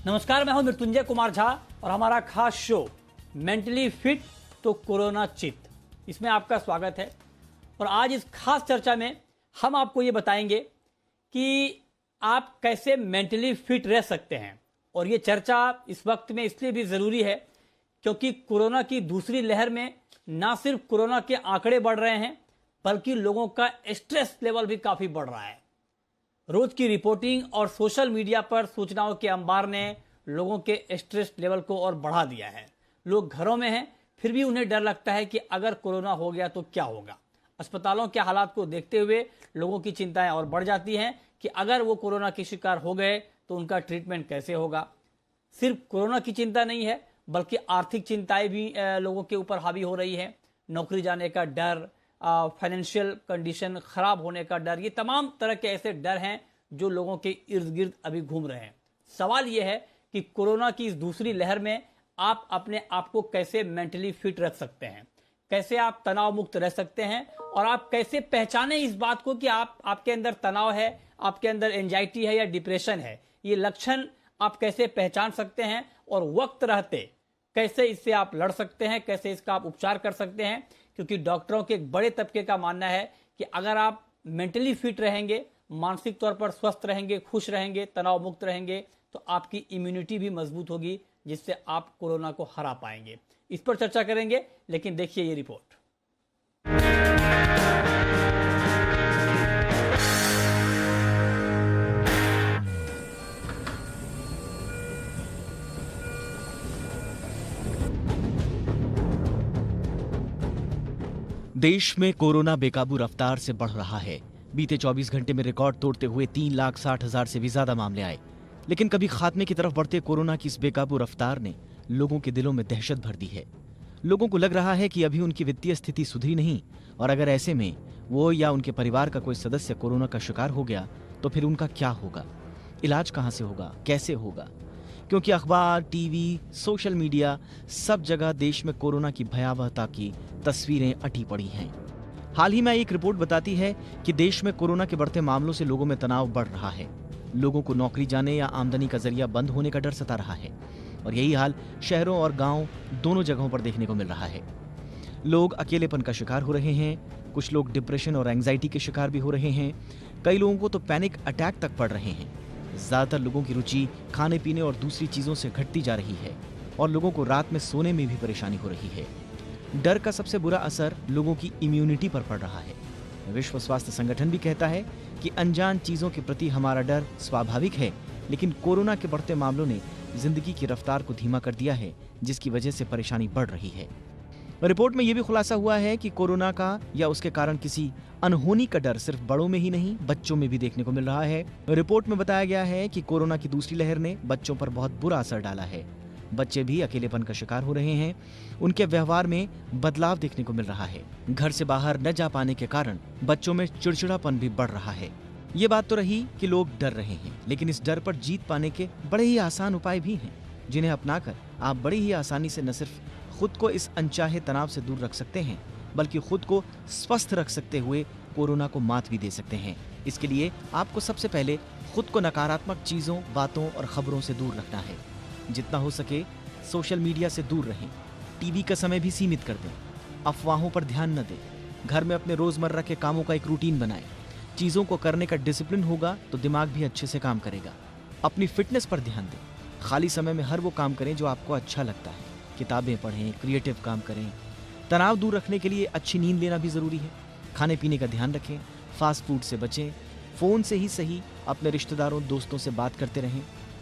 नमस्कार, मैं हूं मृत्युंजय कुमार झा और हमारा खास शो मेंटली फिट तो कोरोना चित, इसमें आपका स्वागत है। और आज इस खास चर्चा में हम आपको ये बताएंगे कि आप कैसे मेंटली फिट रह सकते हैं। और ये चर्चा इस वक्त में इसलिए भी ज़रूरी है क्योंकि कोरोना की दूसरी लहर में ना सिर्फ कोरोना के आंकड़े बढ़ रहे हैं बल्कि लोगों का स्ट्रेस लेवल भी काफ़ी बढ़ रहा है। रोज की रिपोर्टिंग और सोशल मीडिया पर सूचनाओं के अंबार ने लोगों के स्ट्रेस लेवल को और बढ़ा दिया है। लोग घरों में हैं फिर भी उन्हें डर लगता है कि अगर कोरोना हो गया तो क्या होगा। अस्पतालों के हालात को देखते हुए लोगों की चिंताएं और बढ़ जाती हैं कि अगर वो कोरोना के शिकार हो गए तो उनका ट्रीटमेंट कैसे होगा। सिर्फ कोरोना की चिंता नहीं है बल्कि आर्थिक चिंताएं भी लोगों के ऊपर हावी हो रही है। नौकरी जाने का डर, फाइनेंशियल कंडीशन खराब होने का डर, ये तमाम तरह के ऐसे डर हैं जो लोगों के इर्द गिर्द अभी घूम रहे हैं। सवाल ये है कि कोरोना की इस दूसरी लहर में आप अपने आप को कैसे मेंटली फिट रख सकते हैं, कैसे आप तनाव मुक्त रह सकते हैं और आप कैसे पहचानें इस बात को कि आपके अंदर तनाव है, आपके अंदर एंजाइटी है या डिप्रेशन है। ये लक्षण आप कैसे पहचान सकते हैं और वक्त रहते कैसे इससे आप लड़ सकते हैं, कैसे इसका आप उपचार कर सकते हैं। क्योंकि डॉक्टरों के एक बड़े तबके का मानना है कि अगर आप मेंटली फिट रहेंगे, मानसिक तौर पर स्वस्थ रहेंगे, खुश रहेंगे, तनाव मुक्त रहेंगे तो आपकी इम्यूनिटी भी मजबूत होगी जिससे आप कोरोना को हरा पाएंगे। इस पर चर्चा करेंगे, लेकिन देखिए ये रिपोर्ट। देश में कोरोना बेकाबू रफ्तार से बढ़ रहा है। बीते 24 घंटे में रिकॉर्ड तोड़ते हुए 3,60,000 से भी ज्यादा मामले आए। लेकिन कभी खात्मे की तरफ बढ़ते कोरोना की इस बेकाबू रफ्तार ने लोगों के दिलों में दहशत भर दी है। लोगों को लग रहा है कि अभी उनकी वित्तीय स्थिति सुधरी नहीं और अगर ऐसे में वो या उनके परिवार का कोई सदस्य कोरोना का शिकार हो गया तो फिर उनका क्या होगा, इलाज कहां से होगा, कैसे होगा। क्योंकि अखबार, टीवी, सोशल मीडिया, सब जगह देश में कोरोना की भयावहता की तस्वीरें अटी पड़ी हैं। हाल ही में एक रिपोर्ट बताती है कि देश में कोरोना के बढ़ते मामलों से लोगों में तनाव बढ़ रहा है। लोगों को नौकरी जाने या आमदनी का जरिया बंद होने का डर सता रहा है और यही हाल शहरों और गांव दोनों जगहों पर देखने को मिल रहा है। लोग अकेलेपन का शिकार हो रहे हैं, कुछ लोग डिप्रेशन और एंग्जाइटी के शिकार भी हो रहे हैं, कई लोगों को तो पैनिक अटैक तक पड़ रहे हैं। ज्यादातर लोगों की रुचि खाने पीने और दूसरी चीजों से घटती जा रही है और लोगों को रात में सोने में भी परेशानी हो रही है। डर का सबसे बुरा असर लोगों की इम्यूनिटी पर पड़ रहा है। विश्व स्वास्थ्य संगठन भी कहता है कि अनजान चीजों के प्रति हमारा डर स्वाभाविक है, लेकिन कोरोना के बढ़ते मामलों ने जिंदगी की रफ्तार को धीमा कर दिया है, जिसकी वजह से परेशानी बढ़ रही है। रिपोर्ट में यह भी खुलासा हुआ है कि कोरोना का या उसके कारण किसी अनहोनी का डर सिर्फ बड़ों में ही नहीं, बच्चों में भी देखने को मिल रहा है। रिपोर्ट में बताया गया है कि कोरोना की दूसरी लहर ने बच्चों पर बहुत बुरा असर डाला है। बच्चे भी अकेलेपन का शिकार हो रहे हैं, उनके व्यवहार में बदलाव देखने को मिल रहा है। घर से बाहर न जा पाने के कारण बच्चों में चिड़चिड़ापन भी बढ़ रहा है। ये बात तो रही कि लोग डर रहे हैं, लेकिन इस डर पर जीत पाने के बड़े ही आसान उपाय भी हैं, जिन्हें अपनाकर आप बड़ी ही आसानी से न सिर्फ खुद को इस अनचाहे तनाव से दूर रख सकते हैं बल्कि खुद को स्वस्थ रख सकते हुए कोरोना को मात भी दे सकते हैं। इसके लिए आपको सबसे पहले खुद को नकारात्मक चीजों, बातों और खबरों से दूर रखना है। जितना हो सके सोशल मीडिया से दूर रहें, टीवी का समय भी सीमित कर दें, अफवाहों पर ध्यान न दें, घर में अपने रोजमर्रा के कामों का एक रूटीन बनाएं। चीजों को करने का डिसिप्लिन होगा तो दिमाग भी अच्छे से काम करेगा। अपनी फिटनेस पर ध्यान दें, खाली समय में हर वो काम करें जो आपको अच्छा लगता है, किताबें पढ़ें, क्रिएटिव काम करें। तनाव दूर रखने के लिए अच्छी नींद लेना भी जरूरी है। खाने पीने का ध्यान रखें, फास्ट फूड से बचें, फोन से ही सही अपने रिश्तेदारों, दोस्तों से बात करते रहें।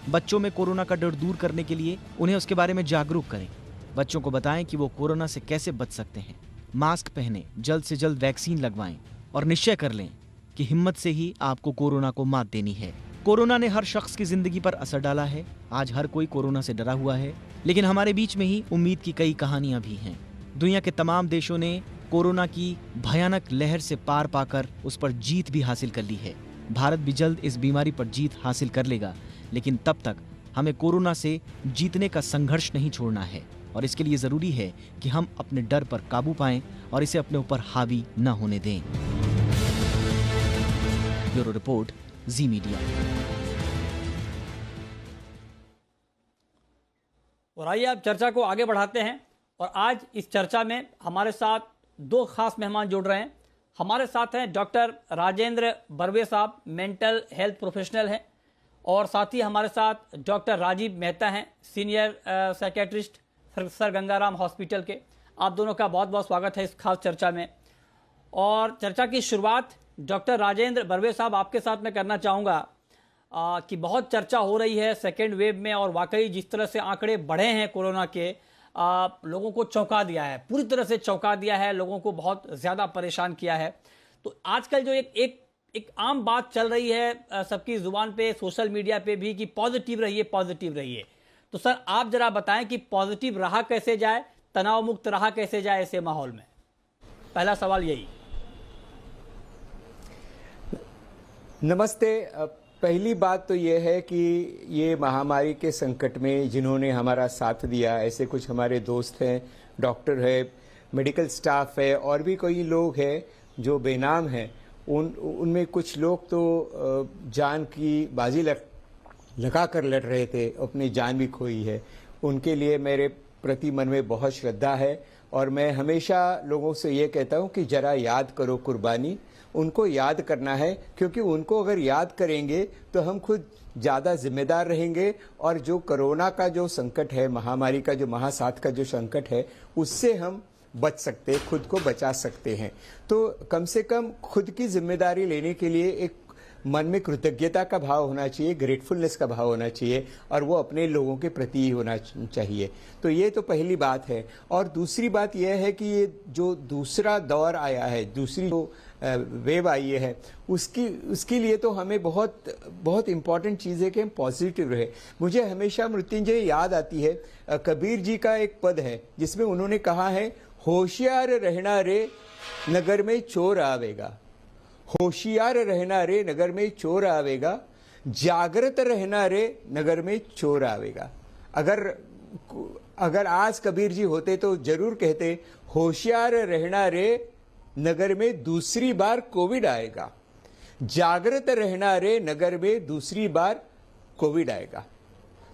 बच्चों में कोरोना का डर दूर करने के लिए उन्हें उसके बारे में जागरूक करें। बच्चों को बताएं कि वो कोरोना से कैसे बच सकते हैं। मास्क पहनें, जल्द से जल्द वैक्सीन लगवाएं और निश्चय कर लें कि हिम्मत से ही आपको कोरोना को मात देनी है। कोरोना ने हर शख्स की जिंदगी पर असर डाला है। आज हर कोई कोरोना से डरा हुआ है, लेकिन हमारे बीच में ही उम्मीद की कई कहानियां भी हैं। दुनिया के तमाम देशों ने कोरोना की भयानक लहर से पार पाकर उस पर जीत भी हासिल कर ली है। भारत भी जल्द इस बीमारी पर जीत हासिल कर लेगा, लेकिन तब तक हमें कोरोना से जीतने का संघर्ष नहीं छोड़ना है और इसके लिए जरूरी है कि हम अपने डर पर काबू पाएं और इसे अपने ऊपर हावी न होने दें। ब्यूरो रिपोर्ट, जी मीडिया। और आइए अब चर्चा को आगे बढ़ाते हैं। और आज इस चर्चा में हमारे साथ दो खास मेहमान जुड़ रहे हैं। हमारे साथ हैं डॉक्टर राजेंद्र बर्वे साहब, मेंटल हेल्थ प्रोफेशनल हैं, और साथ ही हमारे साथ डॉक्टर राजीव मेहता हैं, senior psychiatrist, sir Gangaram hospital के। आप दोनों का बहुत बहुत स्वागत है इस खास चर्चा में। और चर्चा की शुरुआत डॉक्टर राजेंद्र बर्वे साहब आपके साथ मैं करना चाहूँगा कि बहुत चर्चा हो रही है सेकेंड वेव में, और वाकई जिस तरह से आंकड़े बढ़े हैं कोरोना के, लोगों को चौंका दिया है, पूरी तरह से चौंका दिया है, लोगों को बहुत ज़्यादा परेशान किया है। तो आजकल जो एक आम बात चल रही है सबकी ज़ुबान पे, सोशल मीडिया पे भी, कि पॉजिटिव रहिए, पॉजिटिव रहिए। तो सर आप जरा बताएं कि पॉजिटिव रहा कैसे जाए, तनाव मुक्त रहा कैसे जाए ऐसे माहौल में। पहला सवाल यही। नमस्ते। पहली बात तो ये है कि ये महामारी के संकट में जिन्होंने हमारा साथ दिया, ऐसे कुछ हमारे दोस्त हैं, डॉक्टर है, मेडिकल स्टाफ है, और भी कई लोग हैं जो बेनाम हैं। उनमें कुछ लोग तो जान की बाजी लगा कर लड़ रहे थे, अपनी जान भी खोई है। उनके लिए मेरे प्रति मन में बहुत श्रद्धा है, और मैं हमेशा लोगों से ये कहता हूँ कि जरा याद करो कुर्बानी। उनको याद करना है, क्योंकि उनको अगर याद करेंगे तो हम खुद ज़्यादा जिम्मेदार रहेंगे, और जो कोरोना का जो संकट है, महामारी का जो महासाथ का जो संकट है, उससे हम बच सकते, खुद को बचा सकते हैं। तो कम से कम खुद की जिम्मेदारी लेने के लिए एक मन में कृतज्ञता का भाव होना चाहिए, ग्रेटफुलनेस का भाव होना चाहिए, और वो अपने लोगों के प्रति ही होना चाहिए। तो ये तो पहली बात है। और दूसरी बात यह है कि ये जो दूसरा दौर आया है, दूसरी जो वेव आई है, उसके लिए तो हमें बहुत बहुत इम्पॉर्टेंट चीज़ है कि हम पॉजिटिव रहे। मुझे हमेशा मृत्युंजय याद आती है, कबीर जी का एक पद है जिसमें उन्होंने कहा है, होशियार रहना रे नगर में चोर आवेगा, होशियार रहना रे नगर में चोर आवेगा, जागृत रहना रे नगर में चोर आवेगा। अगर आज कबीर जी होते तो जरूर कहते, होशियार रहना रे नगर में दूसरी बार कोविड आएगा, जागृत रहना रे नगर में दूसरी बार कोविड आएगा।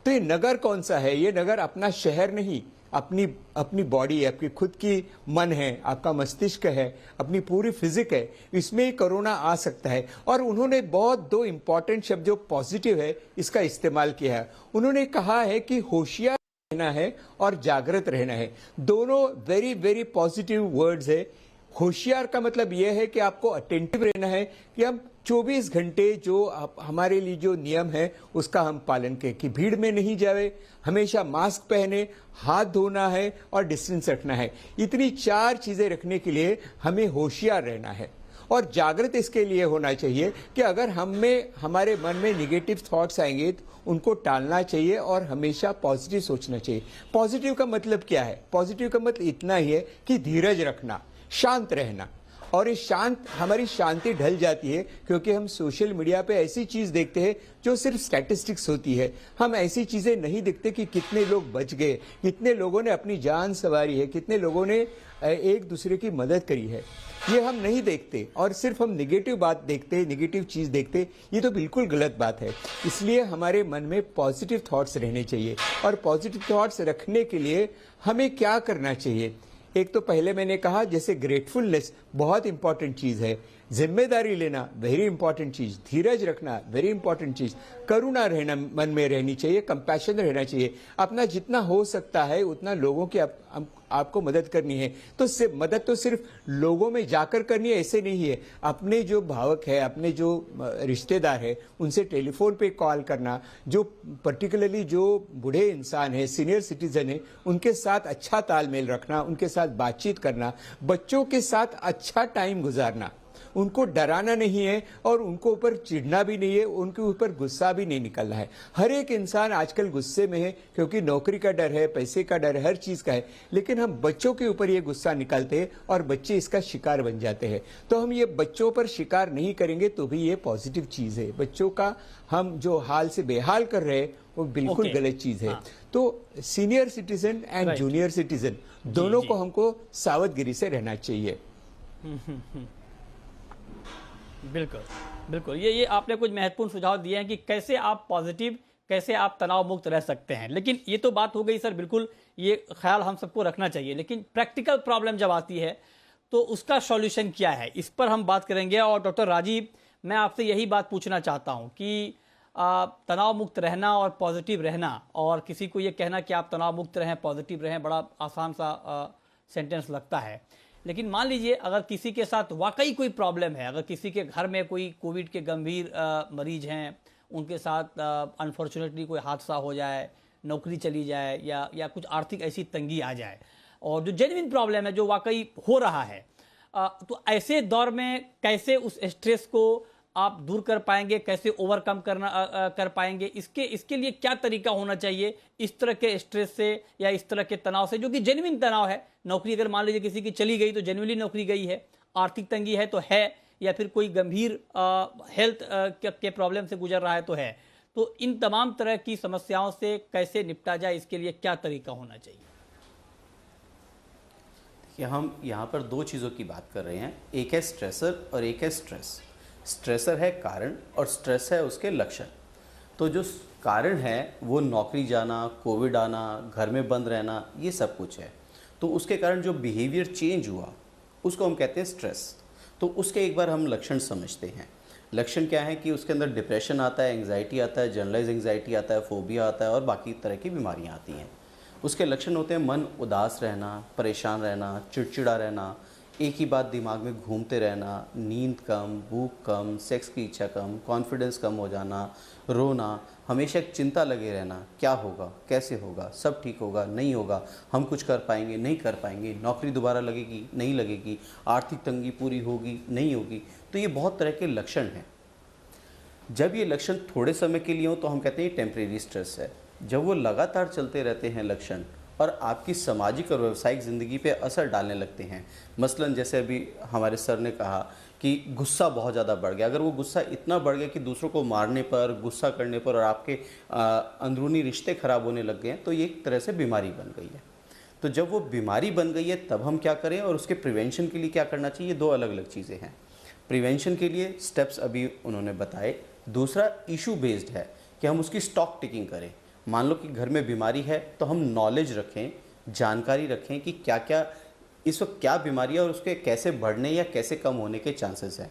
तो ये नगर कौन सा है? ये नगर अपना शहर नहीं, अपनी बॉडी है, आपकी खुद की मन है, आपका मस्तिष्क है, अपनी पूरी फिजिक है, इसमें ही कोरोना आ सकता है। और उन्होंने बहुत दो इंपॉर्टेंट शब्द जो पॉजिटिव है इसका इस्तेमाल किया है। उन्होंने कहा है कि होशियार रहना है और जागृत रहना है, दोनों वेरी वेरी पॉजिटिव वर्ड्स है। होशियार का मतलब यह है कि आपको अटेंटिव रहना है, कि हम 24 घंटे जो हमारे लिए जो नियम है उसका हम पालन करें, कि भीड़ में नहीं जावे, हमेशा मास्क पहने, हाथ धोना है और डिस्टेंस रखना है। इतनी 4 चीजें रखने के लिए हमें होशियार रहना है। और जागृत इसके लिए होना चाहिए कि अगर हमारे मन में निगेटिव थॉट्स आएंगे तो उनको टालना चाहिए और हमेशा पॉजिटिव सोचना चाहिए। पॉजिटिव का मतलब क्या है? पॉजिटिव का मतलब इतना ही है कि धीरज रखना, शांत रहना। और इस हमारी शांति ढल जाती है क्योंकि हम सोशल मीडिया पे ऐसी चीज देखते हैं जो सिर्फ स्टैटिस्टिक्स होती है। हम ऐसी चीजें नहीं देखते कि कितने लोग बच गए, कितने लोगों ने अपनी जान संवारी है, कितने लोगों ने एक दूसरे की मदद करी है। ये हम नहीं देखते और सिर्फ हम निगेटिव बात देखते, निगेटिव चीज देखते। ये तो बिल्कुल गलत बात है। इसलिए हमारे मन में पॉजिटिव थॉट्स रहने चाहिए। और पॉजिटिव थॉट्स रखने के लिए हमें क्या करना चाहिए? एक तो पहले मैंने कहा जैसे ग्रेटफुलनेस बहुत इंपॉर्टेंट चीज है, जिम्मेदारी लेना वेरी इंपॉर्टेंट चीज, धीरज रखना वेरी इंपॉर्टेंट चीज, करुणा रहना मन में रहनी चाहिए, कंपैशन रहना चाहिए। अपना जितना हो सकता है उतना लोगों की आपको मदद करनी है। तो मदद तो सिर्फ लोगों में जाकर करनी है ऐसे नहीं है। अपने जो भावक है, अपने जो रिश्तेदार है, उनसे टेलीफोन पे कॉल करना, जो पर्टिकुलरली जो बूढ़े इंसान है, सीनियर सिटीजन है, उनके साथ अच्छा तालमेल रखना, उनके साथ बातचीत करना, बच्चों के साथ अच्छा टाइम गुजारना, उनको डराना नहीं है और उनको ऊपर चिढ़ना भी नहीं है, उनके ऊपर गुस्सा भी नहीं निकलना है। हर एक इंसान आजकल गुस्से में है क्योंकि नौकरी का डर है, पैसे का डर है, हर चीज का है। लेकिन हम बच्चों के ऊपर ये गुस्सा निकालते हैं और बच्चे इसका शिकार बन जाते हैं। तो हम ये बच्चों पर शिकार नहीं करेंगे तो भी ये पॉजिटिव चीज है। बच्चों का हम जो हाल से बेहाल कर रहे हैं वो बिल्कुल गलत चीज है। तो senior citizen and junior citizen दोनों को हमको सावधगिरी से रहना चाहिए। बिल्कुल बिल्कुल, ये आपने कुछ महत्वपूर्ण सुझाव दिए हैं कि कैसे आप पॉजिटिव कैसे आप तनाव मुक्त रह सकते हैं। लेकिन ये तो बात हो गई सर, बिल्कुल ये ख्याल हम सबको रखना चाहिए, लेकिन प्रैक्टिकल प्रॉब्लम जब आती है तो उसका सॉल्यूशन क्या है, इस पर हम बात करेंगे। और डॉक्टर राजीव, मैं आपसे यही बात पूछना चाहता हूँ कि तनाव मुक्त रहना और पॉजिटिव रहना, और किसी को ये कहना कि आप तनाव मुक्त रहें, पॉजिटिव रहें, बड़ा आसान सा सेंटेंस लगता है। लेकिन मान लीजिए अगर किसी के साथ वाकई कोई प्रॉब्लम है, अगर किसी के घर में कोई कोविड के गंभीर मरीज हैं, उनके साथ अनफॉर्चुनेटली कोई हादसा हो जाए, नौकरी चली जाए, या कुछ आर्थिक ऐसी तंगी आ जाए, और जो जेन्युइन प्रॉब्लम है, जो वाकई हो रहा है, तो ऐसे दौर में कैसे उस स्ट्रेस को आप दूर कर पाएंगे, कैसे ओवरकम कर पाएंगे, इसके लिए क्या तरीका होना चाहिए इस तरह के स्ट्रेस से या इस तरह के तनाव से, जो कि जेन्युइन तनाव है। नौकरी अगर मान लीजिए किसी की चली गई तो जेन्युइनली नौकरी गई है, आर्थिक तंगी है तो है, या फिर कोई गंभीर हेल्थ के प्रॉब्लम से गुजर रहा है तो है। तो इन तमाम तरह की समस्याओं से कैसे निपटा जाए, इसके लिए क्या तरीका होना चाहिए? कि हम यहाँ पर दो चीज़ों की बात कर रहे हैं, एक है स्ट्रेसर और एक है स्ट्रेस। स्ट्रेसर है कारण और स्ट्रेस है उसके लक्षण। तो जो कारण है वो नौकरी जाना, कोविड आना, घर में बंद रहना, ये सब कुछ है। तो उसके कारण जो बिहेवियर चेंज हुआ उसको हम कहते हैं स्ट्रेस। तो उसके एक बार हम लक्षण समझते हैं। लक्षण क्या है कि उसके अंदर डिप्रेशन आता है, एंग्जाइटी आता है, जनरलाइज एंग्जाइटी आता है, फोबिया आता है और बाकी तरह की बीमारियाँ आती हैं। उसके लक्षण होते हैं मन उदास रहना, परेशान रहना, चिड़चिड़ा रहना, एक ही बात दिमाग में घूमते रहना, नींद कम, भूख कम, सेक्स की इच्छा कम, कॉन्फिडेंस कम हो जाना, रोना, हमेशा एक चिंता लगे रहना, क्या होगा, कैसे होगा, सब ठीक होगा, नहीं होगा, हम कुछ कर पाएंगे, नहीं कर पाएंगे, नौकरी दोबारा लगेगी, नहीं लगेगी, आर्थिक तंगी पूरी होगी, नहीं होगी। तो ये बहुत तरह के लक्षण हैं। जब ये लक्षण थोड़े समय के लिए हो तो हम कहते हैं ये टेम्परेरी स्ट्रेस है। जब वो लगातार चलते रहते हैं लक्षण और आपकी सामाजिक और व्यावसायिक ज़िंदगी पे असर डालने लगते हैं, मसलन जैसे अभी हमारे सर ने कहा कि गुस्सा बहुत ज़्यादा बढ़ गया, अगर वो गुस्सा इतना बढ़ गया कि दूसरों को मारने पर, गुस्सा करने पर और आपके अंदरूनी रिश्ते ख़राब होने लग गए हैं, तो ये एक तरह से बीमारी बन गई है। तो जब वो बीमारी बन गई है तब हम क्या करें और उसके प्रिवेंशन के लिए क्या करना चाहिए, ये दो अलग अलग चीज़ें हैं। प्रिवेंशन के लिए स्टेप्स अभी उन्होंने बताए। दूसरा इशू बेस्ड है कि हम उसकी स्टॉक टेकिंग करें। मान लो कि घर में बीमारी है तो हम नॉलेज रखें, जानकारी रखें कि क्या क्या इस वक्त क्या बीमारी है और उसके कैसे बढ़ने या कैसे कम होने के चांसेस हैं।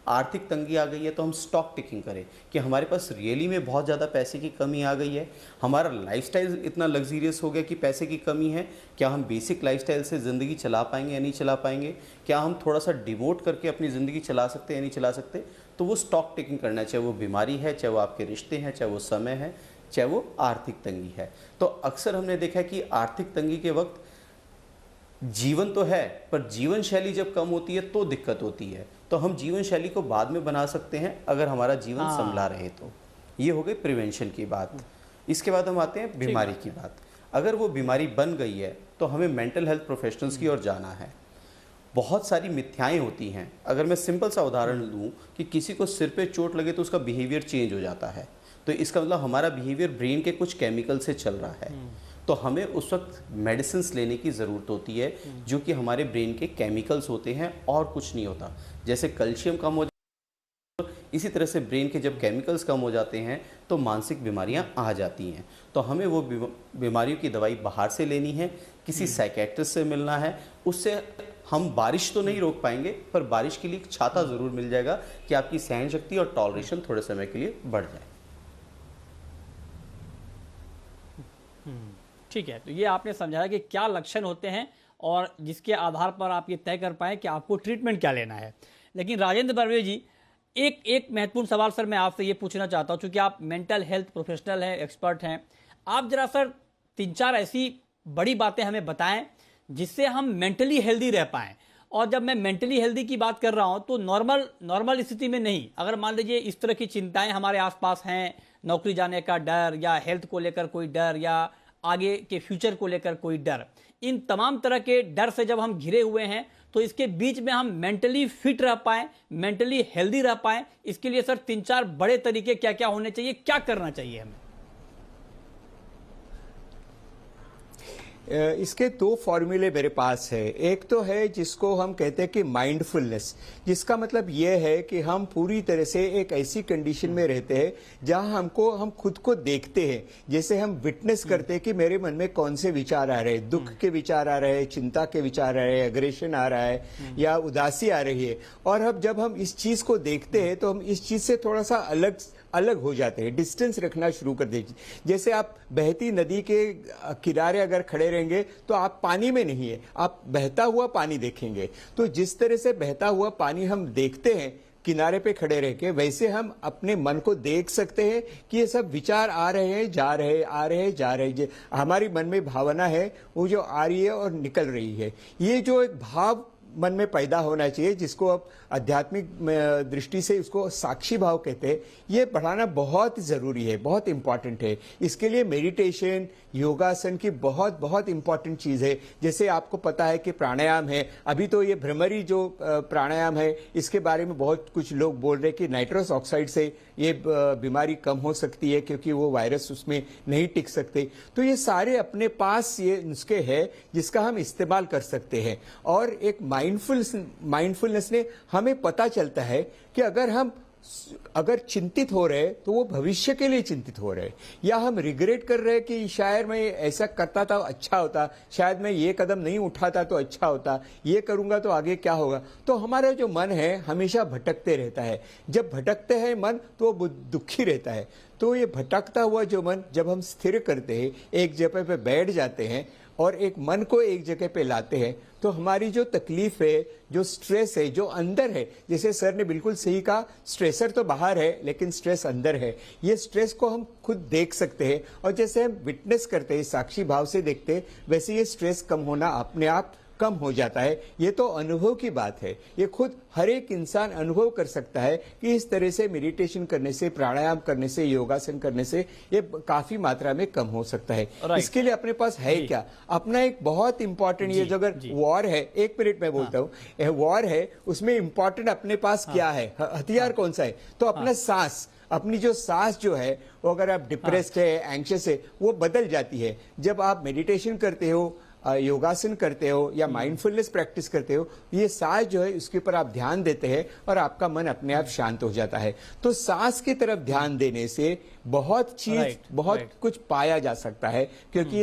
आर्थिक तंगी आ गई है तो हम स्टॉक टेकिंग करें कि हमारे पास रियली में बहुत ज़्यादा पैसे की कमी आ गई है, हमारा लाइफस्टाइल इतना लग्जीरियस हो गया कि पैसे की कमी है, क्या हम बेसिक लाइफस्टाइल से ज़िंदगी चला पाएंगे या नहीं चला पाएंगे, क्या हम थोड़ा सा डिवोट करके अपनी ज़िंदगी चला सकते हैं या नहीं चला सकते। तो वो स्टॉक टेकिंग करना है, चाहे वो बीमारी है, चाहे वो आपके रिश्ते हैं, चाहे वो समय है, चाहे वो आर्थिक तंगी है। तो अक्सर हमने देखा है कि आर्थिक तंगी के वक्त जीवन तो है पर जीवन शैली जब कम होती है तो दिक्कत होती है। तो हम जीवन शैली को बाद में बना सकते हैं अगर हमारा जीवन संभला रहे तो। ये हो गई प्रिवेंशन की बात। इसके बाद हम आते हैं बीमारी की बात। अगर वो बीमारी बन गई है तो हमें मेंटल हेल्थ प्रोफेशनल्स की ओर जाना है। बहुत सारी मिथ्याएं होती हैं। अगर मैं सिंपल सा उदाहरण लूँ कि किसी को सिर पे चोट लगे तो उसका बिहेवियर चेंज हो जाता है, तो इसका मतलब हमारा बिहेवियर ब्रेन के कुछ केमिकल से चल रहा है। तो हमें उस वक्त मेडिसिन लेने की ज़रूरत होती है जो कि हमारे ब्रेन के केमिकल्स होते हैं और कुछ नहीं होता। जैसे कैल्शियम कम हो जाता है, इसी तरह से ब्रेन के जब केमिकल्स कम हो जाते हैं तो मानसिक बीमारियां आ जाती हैं। तो हमें वो बीमारियों की दवाई बाहर से लेनी है, किसी साइकेट्रिस्ट से मिलना है। उससे हम बारिश तो नहीं रोक पाएंगे पर बारिश के लिए एक छाता ज़रूर मिल जाएगा कि आपकी सहन शक्ति और टॉलरेशन थोड़े समय के लिए बढ़ जाए। ठीक है, तो ये आपने समझाया कि क्या लक्षण होते हैं और जिसके आधार पर आप ये तय कर पाएँ कि आपको ट्रीटमेंट क्या लेना है। लेकिन राजेंद्र बर्वे जी, एक महत्वपूर्ण सवाल सर मैं आपसे ये पूछना चाहता हूँ, क्योंकि आप मेंटल हेल्थ प्रोफेशनल हैं, एक्सपर्ट हैं। आप जरा सर 3-4 ऐसी बड़ी बातें हमें बताएं जिससे हम मेंटली हेल्दी रह पाएँ। और जब मैं मेंटली हेल्दी की बात कर रहा हूँ तो नॉर्मल स्थिति में नहीं, अगर मान लीजिए इस तरह की चिंताएं हमारे आसपास हैं, नौकरी जाने का डर या हेल्थ को लेकर कोई डर या आगे के फ्यूचर को लेकर कोई डर, इन तमाम तरह के डर से जब हम घिरे हुए हैं तो इसके बीच में हम मेंटली फिट रह पाएँ, मेंटली हेल्दी रह पाएँ, इसके लिए सर 3-4 बड़े तरीके क्या क्या होने चाहिए, क्या करना चाहिए हमें? इसके दो फॉर्मूले मेरे पास है। एक तो है जिसको हम कहते हैं कि माइंडफुलनेस, जिसका मतलब ये है कि हम पूरी तरह से एक ऐसी कंडीशन में रहते हैं जहां हम खुद को देखते हैं, जैसे हम विटनेस करते हैं कि मेरे मन में कौन से विचार आ रहे हैं, दुख के विचार आ रहे हैं, चिंता के विचार आ रहे हैं, अग्रेशन आ रहा है या उदासी आ रही है। और अब जब हम इस चीज को देखते हैं तो हम इस चीज से थोड़ा सा अलग हो जाते हैं, डिस्टेंस रखना शुरू कर देते। जैसे आप बहती नदी के किनारे अगर खड़े रहेंगे तो आप पानी में नहीं है, आप बहता हुआ पानी देखेंगे। तो जिस तरह से बहता हुआ पानी हम देखते हैं किनारे पे खड़े रह के, वैसे हम अपने मन को देख सकते हैं कि ये सब विचार आ रहे हैं, जा रहे, आ रहे, जा रहे। हमारी मन में भावना है वो जो आ रही है और निकल रही है। ये जो एक भाव मन में पैदा होना चाहिए, जिसको अब आध्यात्मिक दृष्टि से उसको साक्षी भाव कहते हैं, ये बढ़ाना बहुत जरूरी है, बहुत इंपॉर्टेंट है। इसके लिए मेडिटेशन, योगासन की बहुत बहुत इंपॉर्टेंट चीज है। जैसे आपको पता है कि प्राणायाम है, अभी तो ये भ्रमरी जो प्राणायाम है इसके बारे में बहुत कुछ लोग बोल रहे हैं कि नाइट्रस ऑक्साइड से ये बीमारी कम हो सकती है क्योंकि वो वायरस उसमें नहीं टिक सकते। तो ये सारे अपने पास ये नुस्खे हैं जिसका हम इस्तेमाल कर सकते हैं। और एक माइंडफुलनेस ने हमें पता चलता है कि अगर चिंतित हो रहे तो वो भविष्य के लिए चिंतित हो रहे, या हम रिग्रेट कर रहे कि शायद मैं ऐसा करता था अच्छा होता, शायद मैं ये कदम नहीं उठाता तो अच्छा होता, ये करूंगा तो आगे क्या होगा। तो हमारा जो मन है हमेशा भटकते रहता है। जब भटकते हैं मन तो वो दुखी रहता है। तो ये भटकता हुआ जो मन जब हम स्थिर करते हैं, एक जगह पे बैठ जाते हैं और एक मन को एक जगह पे लाते हैं, तो हमारी जो तकलीफ है, जो स्ट्रेस है, जो अंदर है, जैसे सर ने बिल्कुल सही कहा, स्ट्रेसर तो बाहर है लेकिन स्ट्रेस अंदर है। ये स्ट्रेस को हम खुद देख सकते हैं और जैसे हम विटनेस करते हैं, साक्षी भाव से देखते हैं, वैसे ये स्ट्रेस कम होना अपने आप कम हो जाता है। ये तो अनुभव की बात है, ये खुद हर एक इंसान अनुभव कर सकता है कि इस तरह से मेडिटेशन करने से, प्राणायाम करने से, योगासन करने से ये काफी मात्रा में कम हो सकता है। इसके लिए अपने पास है क्या? अपना एक बहुत इंपॉर्टेंट, ये जो अगर वॉर है, एक मिनट में बोलता हूँ, वॉर है उसमें इंपॉर्टेंट अपने पास क्या है, हथियार कौन सा है? तो अपना सांस, अपनी जो सांस जो है वो अगर आप डिप्रेस्ड है, एंग्शियस है, वो बदल जाती है। जब आप मेडिटेशन करते हो, योगासन करते हो या माइंडफुलनेस प्रैक्टिस करते हो, ये सांस जो है उसके ऊपर आप ध्यान देते हैं और आपका मन अपने आप शांत हो जाता है। तो सांस की तरफ ध्यान देने से बहुत कुछ पाया जा सकता है, क्योंकि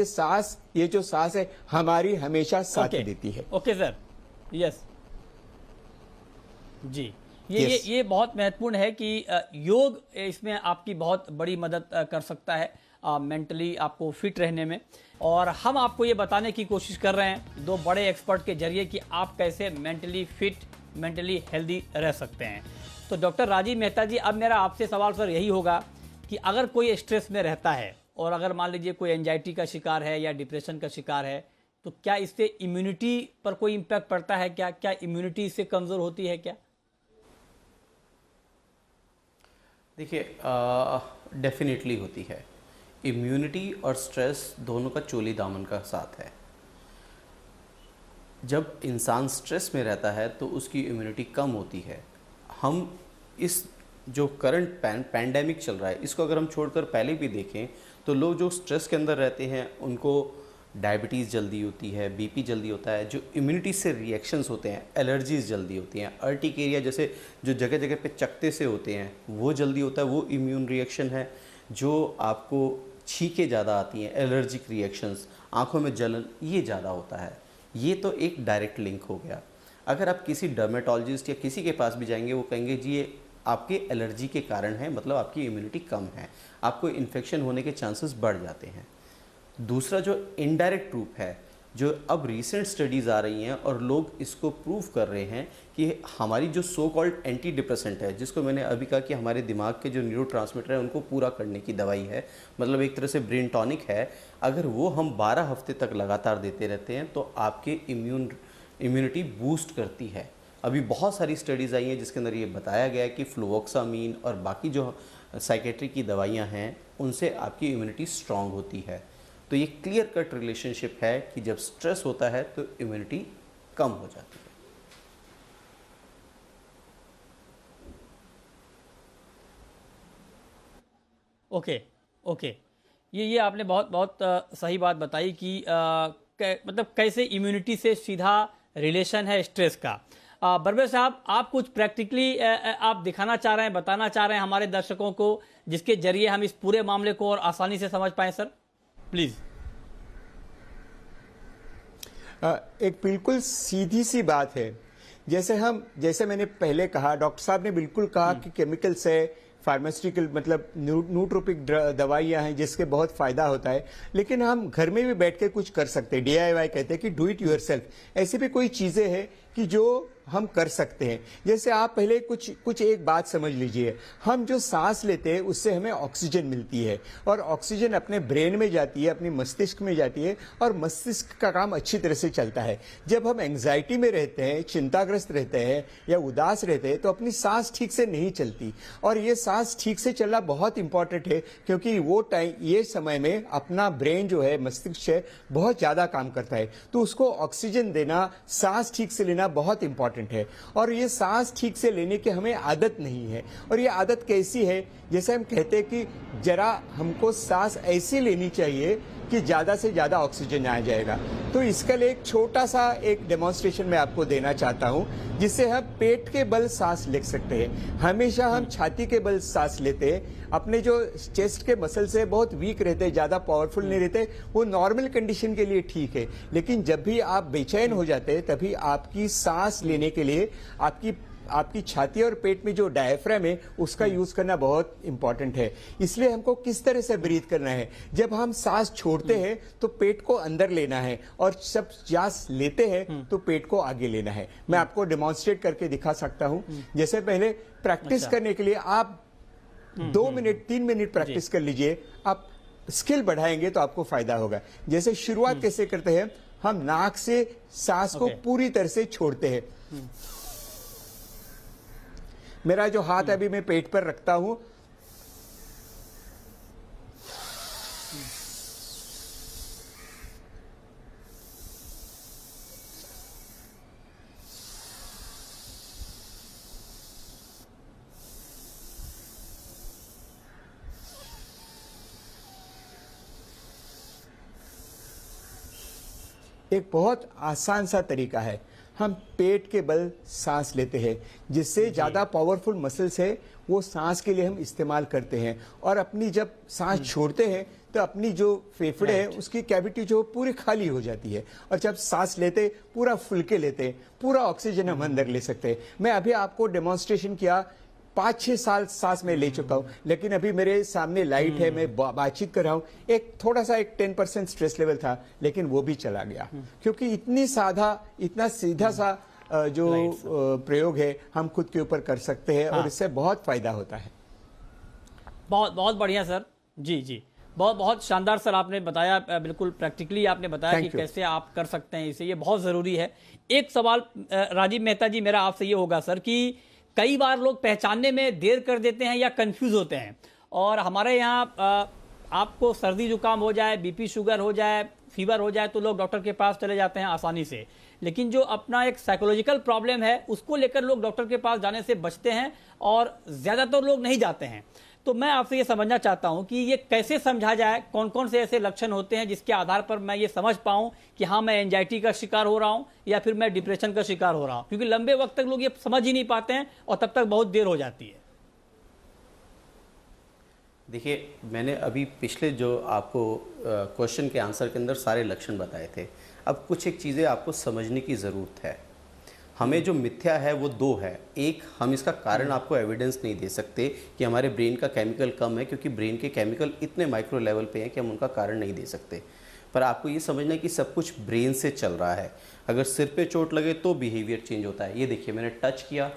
ये जो सांस है हमारी हमेशा साथ देती है। ओके सर, यस जी, ये बहुत महत्वपूर्ण है कि योग इसमें आपकी बहुत बड़ी मदद कर सकता है मेंटली आपको फिट रहने में। और हम आपको ये बताने की कोशिश कर रहे हैं दो बड़े एक्सपर्ट के जरिए कि आप कैसे मेंटली फिट, मेंटली हेल्दी रह सकते हैं। तो डॉक्टर राजीव मेहता जी, अब मेरा आपसे सवाल सर यही होगा कि अगर कोई स्ट्रेस में रहता है और अगर मान लीजिए कोई एंजाइटी का शिकार है या डिप्रेशन का शिकार है, तो क्या इससे इम्यूनिटी पर कोई इम्पैक्ट पड़ता है? क्या इम्यूनिटी इससे कमज़ोर होती है क्या? देखिए, डेफिनेटली होती है। इम्यूनिटी और स्ट्रेस दोनों का चोली दामन का साथ है। जब इंसान स्ट्रेस में रहता है तो उसकी इम्यूनिटी कम होती है। हम इस जो करंट पैंडेमिक चल रहा है, इसको अगर हम छोड़कर पहले भी देखें तो लोग जो स्ट्रेस के अंदर रहते हैं उनको डायबिटीज़ जल्दी होती है, बीपी जल्दी होता है, जो इम्यूनिटी से रिएक्शंस होते हैं, एलर्जीज़ जल्दी होती हैं, अर्टिकेरिया जैसे जो जगह जगह पे चकते से होते हैं वो जल्दी होता है, वो इम्यून रिएक्शन है। जो आपको छींकें ज़्यादा आती हैं, एलर्जिक रिएक्शंस, आँखों में जलन, ये ज़्यादा होता है। ये तो एक डायरेक्ट लिंक हो गया। अगर आप किसी डर्मेटोलॉजिस्ट या किसी के पास भी जाएंगे, वो कहेंगे जी ये आपके एलर्जी के कारण है, मतलब आपकी इम्यूनिटी कम है, आपको इन्फेक्शन होने के चांसेस बढ़ जाते हैं। दूसरा जो इनडायरेक्ट प्रूफ है, जो अब रिसेंट स्टडीज़ आ रही हैं और लोग इसको प्रूव कर रहे हैं कि हमारी जो सो कॉल्ड एंटी डिप्रेसेंट है, जिसको मैंने अभी कहा कि हमारे दिमाग के जो न्यूरोट्रांसमीटर है उनको पूरा करने की दवाई है, मतलब एक तरह से ब्रेन टॉनिक है, अगर वो हम 12 हफ्ते तक लगातार देते रहते हैं तो आपके इम्यूनिटी बूस्ट करती है। अभी बहुत सारी स्टडीज़ आई हैं जिसके अंदर ये बताया गया है कि फ्लुवोक्सामीन और बाकी जो साइकेट्री की दवाइयाँ हैं उनसे आपकी इम्यूनिटी स्ट्रांग होती है। तो ये क्लियर कट रिलेशनशिप है कि जब स्ट्रेस होता है तो इम्यूनिटी कम हो जाती है। ओके, ये आपने बहुत सही बात बताई कि मतलब कैसे इम्यूनिटी से सीधा रिलेशन है स्ट्रेस का। बर्वे साहब, आप कुछ प्रैक्टिकली आप दिखाना चाह रहे हैं, बताना चाह रहे हैं हमारे दर्शकों को, जिसके जरिए हम इस पूरे मामले को और आसानी से समझ पाएं सर, प्लीज। एक बिल्कुल सीधी सी बात है। जैसे मैंने पहले कहा, डॉक्टर साहब ने बिल्कुल कहा कि केमिकल्स है, फार्मास्यूटिकल मतलब न्यूट्रोपिक दवाइयां हैं जिसके बहुत फायदा होता है, लेकिन हम घर में भी बैठ के कुछ कर सकते हैं। DIY कहते हैं कि डू इट योरसेल्फ। ऐसी भी कोई चीजें हैं कि जो हम कर सकते हैं। जैसे आप पहले कुछ एक बात समझ लीजिए, हम जो सांस लेते हैं उससे हमें ऑक्सीजन मिलती है, और ऑक्सीजन अपने ब्रेन में जाती है, अपने मस्तिष्क में जाती है, और मस्तिष्क का काम अच्छी तरह से चलता है। जब हम एंग्जाइटी में रहते हैं, चिंताग्रस्त रहते हैं या उदास रहते हैं, तो अपनी सांस ठीक से नहीं चलती, और ये सांस ठीक से चलना बहुत इंपॉर्टेंट है, क्योंकि ये समय में अपना ब्रेन जो है, मस्तिष्क है, बहुत ज्यादा काम करता है। तो उसको ऑक्सीजन देना, सांस ठीक से लेना बहुत इंपॉर्टेंट है। और ये सांस ठीक से लेने की हमें आदत नहीं है। और ये आदत कैसी है? जैसे हम कहते हैं कि जरा हमको सांस ऐसी लेनी चाहिए कि ज्यादा से ज्यादा ऑक्सीजन आ जाएगा। तो इसका लिए एक छोटा सा एक डेमोन्स्ट्रेशन मैं आपको देना चाहता हूं, जिससे हम पेट के बल सांस ले सकते हैं। हमेशा हम छाती के बल सांस लेते हैं, अपने जो चेस्ट के मसल से बहुत वीक रहते हैं, ज्यादा पावरफुल नहीं रहते, वो नॉर्मल कंडीशन के लिए ठीक है। लेकिन जब भी आप बेचैन हो जाते हैं, तभी आपकी सांस लेने के लिए आपकी छाती और पेट में जो डायफ्राम है उसका यूज करना बहुत इंपॉर्टेंट है। इसलिए हमको किस तरह से ब्रीथ करना है, जब हम सांस छोड़ते हैं तो पेट को अंदर लेना है, और जब सांस लेते हैं तो पेट को आगे लेना है। मैं आपको डेमोन्स्ट्रेट करके दिखा सकता हूं। जैसे पहले प्रैक्टिस करने के लिए आप 2 मिनट 3 मिनट प्रैक्टिस कर लीजिए, आप स्किल बढ़ाएंगे तो आपको फायदा होगा। जैसे शुरुआत कैसे करते हैं, हम नाक से सांस को पूरी तरह से छोड़ते हैं। मेरा जो हाथ अभी मैं पेट पर रखता हूं, एक बहुत आसान सा तरीका है। हम पेट के बल सांस लेते हैं, जिससे ज्यादा पावरफुल मसल्स है वो सांस के लिए हम इस्तेमाल करते हैं, और अपनी जब सांस छोड़ते हैं तो अपनी जो फेफड़े है उसकी कैविटी जो पूरी खाली हो जाती है, और जब सांस लेते पूरा फुल के लेते, पूरा ऑक्सीजन हम अंदर ले सकते हैं। मैं अभी आपको डेमोन्स्ट्रेशन किया, 5-6 साल सांस में ले चुका हूं, लेकिन अभी मेरे सामने लाइट है, मैं बातचीत कर रहा हूं, एक थोड़ा सा 10% स्ट्रेस लेवल था, लेकिन वो भी चला गया, क्योंकि इतना सीधा सा जो प्रयोग है हम खुद के ऊपर कर सकते हैं, और इससे बहुत फायदा होता है। बहुत बहुत बढ़िया सर, जी बहुत बहुत शानदार सर, आपने बताया, बिल्कुल प्रैक्टिकली आपने बताया कि कैसे आप कर सकते हैं इसे, ये बहुत जरूरी है। एक सवाल राजीव मेहता जी मेरा आपसे ये होगा सर, कि कई बार लोग पहचानने में देर कर देते हैं या कंफ्यूज होते हैं, और हमारे यहाँ आपको सर्दी जुकाम हो जाए, बीपी शुगर हो जाए, फीवर हो जाए, तो लोग डॉक्टर के पास चले जाते हैं आसानी से, लेकिन जो अपना एक साइकोलॉजिकल प्रॉब्लम है उसको लेकर लोग डॉक्टर के पास जाने से बचते हैं, और ज्यादातर लोग नहीं जाते हैं। तो मैं आपसे ये समझना चाहता हूं कि ये कैसे समझा जाए, कौन कौन से ऐसे लक्षण होते हैं जिसके आधार पर मैं ये समझ पाऊं कि हाँ मैं एंजाइटी का शिकार हो रहा हूं या फिर मैं डिप्रेशन का शिकार हो रहा हूं, क्योंकि लंबे वक्त तक लोग ये समझ ही नहीं पाते हैं और तब तक बहुत देर हो जाती है। देखिए, मैंने अभी पिछले जो आपको क्वेश्चन के आंसर के अंदर सारे लक्षण बताए थे। अब कुछ एक चीज़ें आपको समझने की ज़रूरत है। हमें जो मिथ्या है वो 2 है। एक, हम इसका कारण आपको एविडेंस नहीं दे सकते कि हमारे ब्रेन का केमिकल कम है, क्योंकि ब्रेन के केमिकल इतने माइक्रो लेवल पे हैं कि हम उनका कारण नहीं दे सकते। पर आपको ये समझना है कि सब कुछ ब्रेन से चल रहा है। अगर सिर पे चोट लगे तो बिहेवियर चेंज होता है। ये देखिए, मैंने टच किया,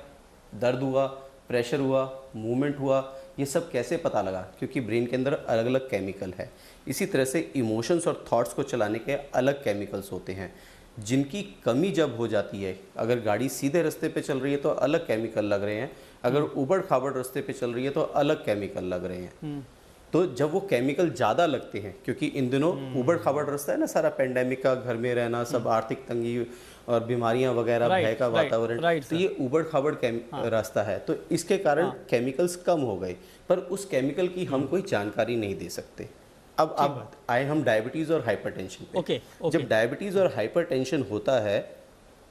दर्द हुआ, प्रेशर हुआ, मूवमेंट हुआ, ये सब कैसे पता लगा? क्योंकि ब्रेन के अंदर अलग अलग केमिकल है। इसी तरह से इमोशंस और थॉट्स को चलाने के अलग केमिकल्स होते हैं, जिनकी कमी जब हो जाती है, अगर गाड़ी सीधे रास्ते पे चल रही है तो अलग केमिकल लग रहे हैं, अगर उबड़ खाबड़ रास्ते पे चल रही है तो अलग केमिकल लग रहे हैं। तो जब वो केमिकल ज़्यादा लगते हैं, क्योंकि इन दिनों उबड़ खाबड़ रास्ता है ना, सारा पेंडेमिक का, घर में रहना, सब आर्थिक तंगी और बीमारियां वगैरह, भय का वातावरण, तो ये उबड़ खाबड़ रास्ता है, तो इसके कारण केमिकल्स कम हो गए, पर उस केमिकल की हम कोई जानकारी नहीं दे सकते। अब आए हम डायबिटीज और हाइपरटेंशन पे। ओके। जब डायबिटीज और हाइपरटेंशन होता है,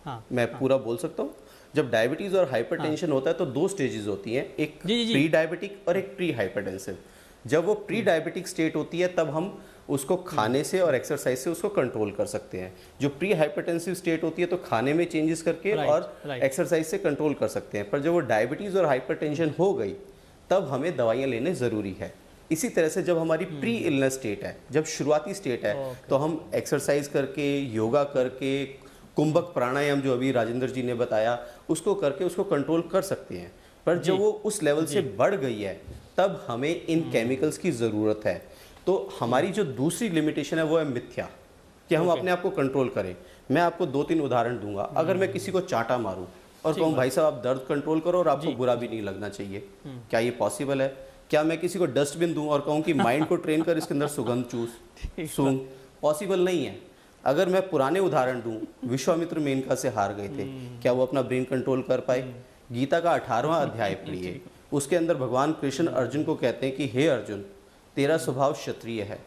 हाँ, मैं पूरा बोल सकता हूँ। जब डायबिटीज और हाइपरटेंशन होता है तो दो स्टेजेस होती हैं, एक प्री डायबिटिक और एक प्री हाइपरटेंसिव। जब वो प्री डायबिटिक स्टेट होती है तब हम उसको खाने से और एक्सरसाइज से उसको कंट्रोल कर सकते हैं। जो प्री हाइपरटेंसिव स्टेट होती है तो खाने में चेंजेस करके और एक्सरसाइज से कंट्रोल कर सकते हैं। पर जब वो डायबिटीज और हाइपरटेंशन हो गई तब हमें दवाइयाँ लेने ज़रूरी है। इसी तरह से जब हमारी प्री इलनेस स्टेट है, जब शुरुआती स्टेट है, तो हम एक्सरसाइज करके, योगा करके, कुंभक प्राणायाम जो अभी राजेंद्र जी ने बताया, उसको करके उसको कंट्रोल कर सकते हैं। पर जब वो उस लेवल से बढ़ गई है तब हमें इन केमिकल्स की ज़रूरत है। तो हमारी जो दूसरी लिमिटेशन है वो है मिथ्या, कि हम अपने आप को कंट्रोल करें। मैं आपको 2-3 उदाहरण दूंगा। अगर मैं किसी को चांटा मारूं और कहूँ भाई साहब आप दर्द कंट्रोल करो और आपको बुरा भी नहीं लगना चाहिए, क्या ये पॉसिबल है? क्या मैं किसी को डस्टबिन दूं और कहूँ कि माइंड को ट्रेन कर, इसके अंदर सुगंध चूस, सूंघ? पॉसिबल नहीं है। अगर मैं पुराने उदाहरण दूं, विश्वामित्र मेनका से हार गए थे, क्या वो अपना ब्रेन कंट्रोल कर पाए? गीता का 18वां अध्याय पढ़िए, उसके अंदर भगवान कृष्ण अर्जुन को कहते हैं कि हे अर्जुन, तेरा स्वभाव क्षत्रिय है,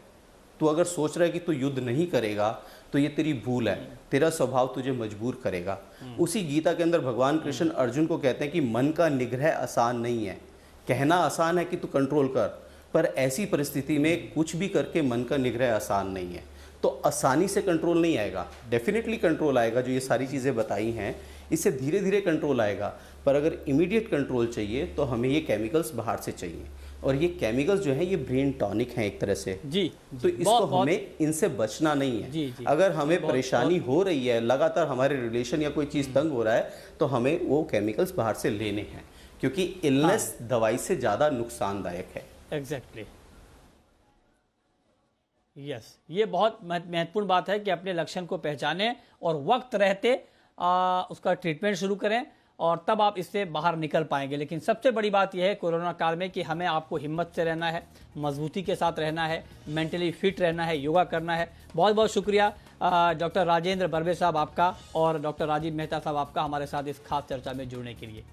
तू अगर सोच रहा है कि तू युद्ध नहीं करेगा तो ये तेरी भूल है, तेरा स्वभाव तुझे मजबूर करेगा। उसी गीता के अंदर भगवान कृष्ण अर्जुन को कहते हैं कि मन का निग्रह आसान नहीं है। कहना आसान है कि तू कंट्रोल कर, पर ऐसी परिस्थिति में कुछ भी करके मन का निग्रह आसान नहीं है। तो आसानी से कंट्रोल नहीं आएगा, डेफिनेटली कंट्रोल आएगा। जो ये सारी चीज़ें बताई हैं इससे धीरे धीरे कंट्रोल आएगा। पर अगर इमीडिएट कंट्रोल चाहिए तो हमें ये केमिकल्स बाहर से चाहिए, और ये केमिकल्स जो हैं ये ब्रेन टॉनिक हैं एक तरह से। जी, तो इसको हमें इनसे बचना नहीं है। जी, अगर हमें परेशानी हो रही है, लगातार हमारे रिलेशन या कोई चीज़ तंग हो रहा है, तो हमें वो केमिकल्स बाहर से लेने हैं, क्योंकि इलनेस दवाई से ज़्यादा नुकसानदायक है। एग्जैक्टली, यस, ये बहुत महत्वपूर्ण बात है कि अपने लक्षण को पहचानें और वक्त रहते उसका ट्रीटमेंट शुरू करें, और तब आप इससे बाहर निकल पाएंगे। लेकिन सबसे बड़ी बात यह है कोरोना काल में कि हमें आपको हिम्मत से रहना है, मजबूती के साथ रहना है, मेंटली फिट रहना है, योगा करना है। बहुत बहुत शुक्रिया डॉक्टर राजेंद्र बर्वे साहब आपका और डॉक्टर राजीव मेहता साहब आपका हमारे साथ इस खास चर्चा में जुड़ने के लिए।